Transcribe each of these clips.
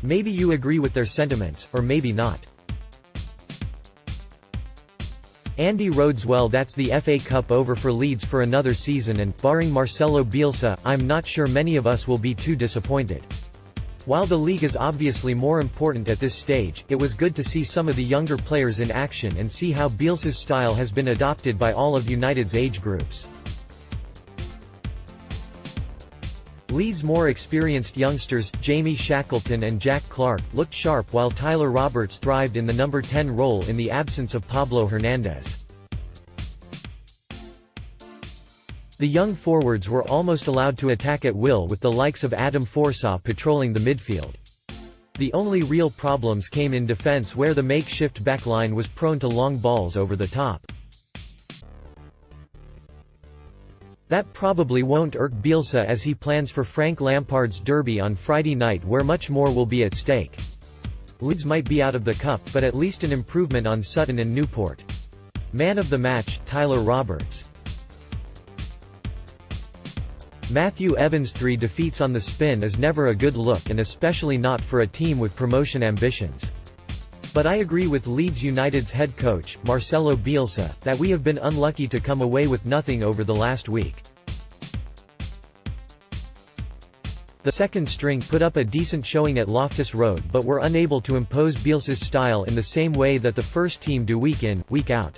Maybe you agree with their sentiments, or maybe not. Andy RHODESWell. That's the FA Cup over for Leeds for another season and, barring Marcelo Bielsa, I'm not sure many of us will be too disappointed. While the league is obviously more important at this stage, it was good to see some of the younger players in action and see how Bielsa's style has been adopted by all of United's age groups. Leeds' more experienced youngsters, Jamie Shackleton and Jack Clarke, looked sharp while Tyler Roberts thrived in the number 10 role in the absence of Pablo Hernandez. The young forwards were almost allowed to attack at will with the likes of Adam Forshaw patrolling the midfield. The only real problems came in defence where the makeshift backline was prone to long balls over the top. That probably won't irk Bielsa as he plans for Frank Lampard's derby on Friday night where much more will be at stake. Leeds might be out of the cup but at least an improvement on Sutton and Newport. Man of the match, Tyler Roberts. Matthew Evans' 3 defeats on the spin is never a good look and especially not for a team with promotion ambitions. But I agree with Leeds United's head coach, Marcelo Bielsa, that we have been unlucky to come away with nothing over the last week. The second string put up a decent showing at Loftus Road but were unable to impose Bielsa's style in the same way that the first team do week in, week out.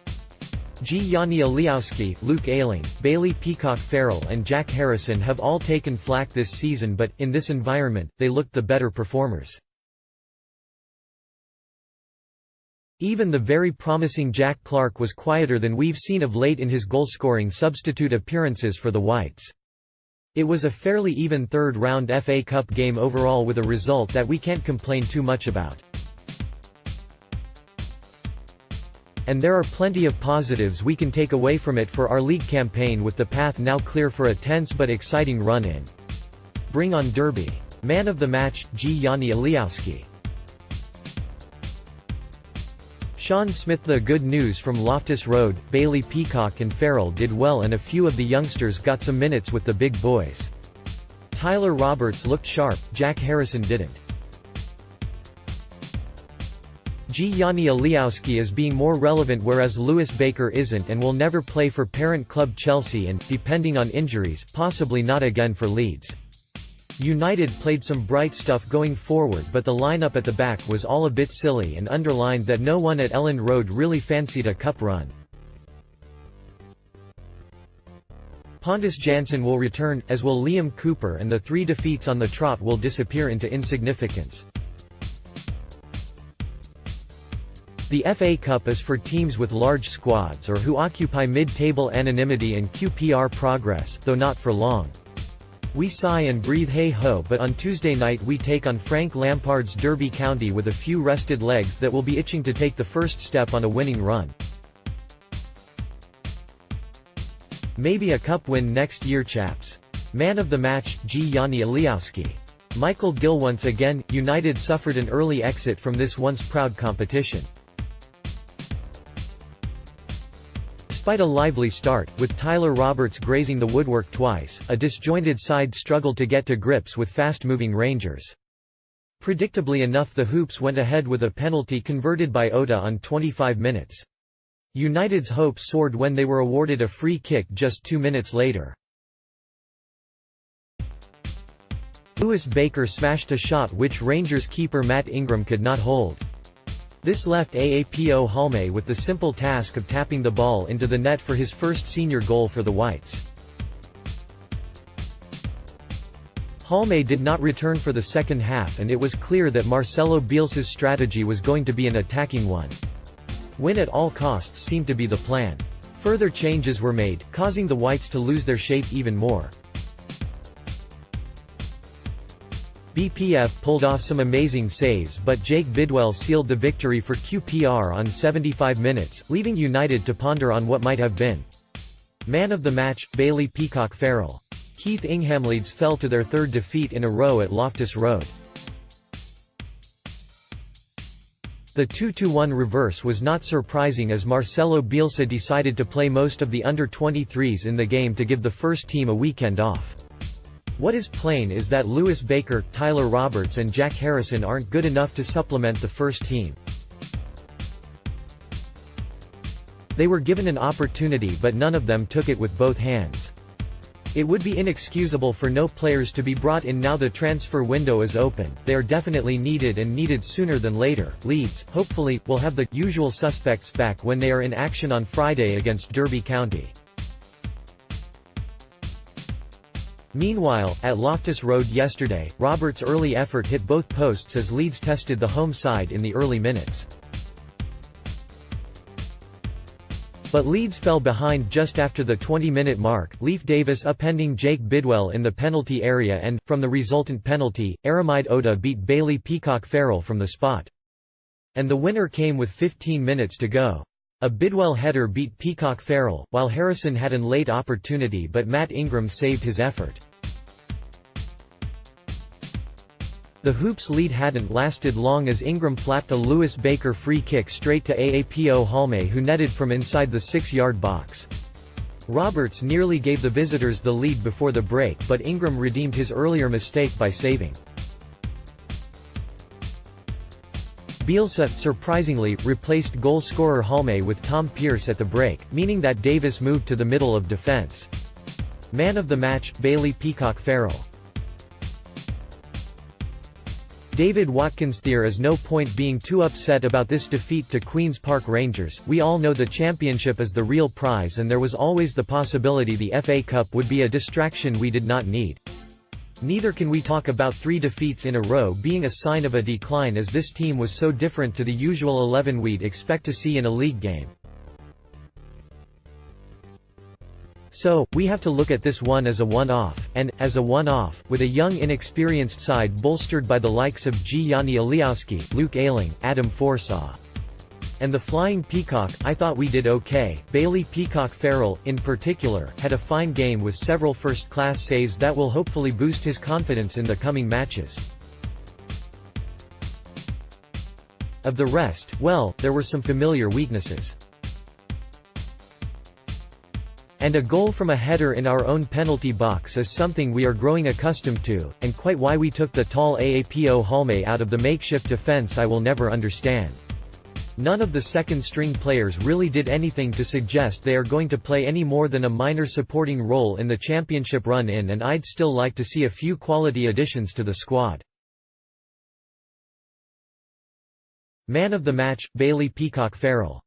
Gianni Aliowski, Luke Ayling, Bailey Peacock-Farrell and Jack Harrison have all taken flack this season but, in this environment, they looked the better performers. Even the very promising Jack Clarke was quieter than we've seen of late in his goal-scoring substitute appearances for the Whites. It was a fairly even third-round FA Cup game overall with a result that we can't complain too much about. And there are plenty of positives we can take away from it for our league campaign with the path now clear for a tense but exciting run-in. Bring on Derby. Man of the match, Gianni Aliowski. Sean Smith. The good news from Loftus Road, Bailey Peacock and Farrell did well and a few of the youngsters got some minutes with the big boys. Tyler Roberts looked sharp, Jack Harrison didn't. Gianni Aliowski is being more relevant whereas Lewis Baker isn't and will never play for parent club Chelsea and, depending on injuries, possibly not again for Leeds. United played some bright stuff going forward but the lineup at the back was all a bit silly and underlined that no one at Elland Road really fancied a cup run. Pontus Jansson will return, as will Liam Cooper and the 3 defeats on the trot will disappear into insignificance. The FA Cup is for teams with large squads or who occupy mid-table anonymity and QPR progress, though not for long. We sigh and breathe hey-ho but on Tuesday night we take on Frank Lampard's Derby County with a few rested legs that will be itching to take the first step on a winning run. Maybe a cup win next year, chaps. Man of the match, Gianni Aliowski. Michael Gill. Once again, United suffered an early exit from this once proud competition. Despite a lively start, with Tyler Roberts grazing the woodwork twice, a disjointed side struggled to get to grips with fast-moving Rangers. Predictably enough, the Hoops went ahead with a penalty converted by Ota on 25 minutes. United's hopes soared when they were awarded a free kick just 2 minutes later. Lewis Baker smashed a shot which Rangers keeper Matt Ingram could not hold. This left Aapo Halme with the simple task of tapping the ball into the net for his first senior goal for the Whites. Halme did not return for the second half and it was clear that Marcelo Bielsa's strategy was going to be an attacking one. Win at all costs seemed to be the plan. Further changes were made, causing the Whites to lose their shape even more. BPF pulled off some amazing saves but Jake Bidwell sealed the victory for QPR on 75 minutes, leaving United to ponder on what might have been. Man of the match, Bailey Peacock-Farrell. Keith Ingham. Leeds fell to their 3rd defeat in a row at Loftus Road. The 2-1 reverse was not surprising as Marcelo Bielsa decided to play most of the under-23s in the game to give the first team a weekend off. What is plain is that Lewis Baker, Tyler Roberts and Jack Harrison aren't good enough to supplement the first team. They were given an opportunity but none of them took it with both hands. It would be inexcusable for no players to be brought in now the transfer window is open. They are definitely needed and needed sooner than later. Leeds, hopefully, will have the usual suspects back when they are in action on Friday against Derby County. Meanwhile, at Loftus Road yesterday, Roberts' early effort hit both posts as Leeds tested the home side in the early minutes. But Leeds fell behind just after the 20-minute mark, Leif Davis upending Jake Bidwell in the penalty area and, from the resultant penalty, Aramide Oda beat Bailey Peacock Farrell from the spot. And the winner came with 15 minutes to go. A Bidwell header beat Peacock Farrell, while Harrison had an late opportunity but Matt Ingram saved his effort. The Hoops' lead hadn't lasted long as Ingram flapped a Lewis Baker free kick straight to Aapo Halme who netted from inside the 6-yard box. Roberts nearly gave the visitors the lead before the break but Ingram redeemed his earlier mistake by saving. Bielsa, surprisingly, replaced goal-scorer Halme with Tom Pearce at the break, meaning that Davis moved to the middle of defense. Man of the match, Bailey Peacock Farrell. David Watkins. There is no point being too upset about this defeat to Queen's Park Rangers. We all know the championship is the real prize and there was always the possibility the FA Cup would be a distraction we did not need. Neither can we talk about 3 defeats in a row being a sign of a decline as this team was so different to the usual 11 we'd expect to see in a league game. So, we have to look at this one as a one-off, and, as a one-off, with a young inexperienced side bolstered by the likes of Gianni Aliowski, Luke Ayling, Adam Forsaw. And the Flying Peacock, I thought we did okay. Bailey Peacock Farrell, in particular, had a fine game with several first-class saves that will hopefully boost his confidence in the coming matches. Of the rest, well, there were some familiar weaknesses. And a goal from a header in our own penalty box is something we are growing accustomed to, and quite why we took the tall Aapo Halme out of the makeshift defense I will never understand. None of the second-string players really did anything to suggest they are going to play any more than a minor supporting role in the championship run-in and I'd still like to see a few quality additions to the squad. Man of the match, Bailey Peacock Farrell.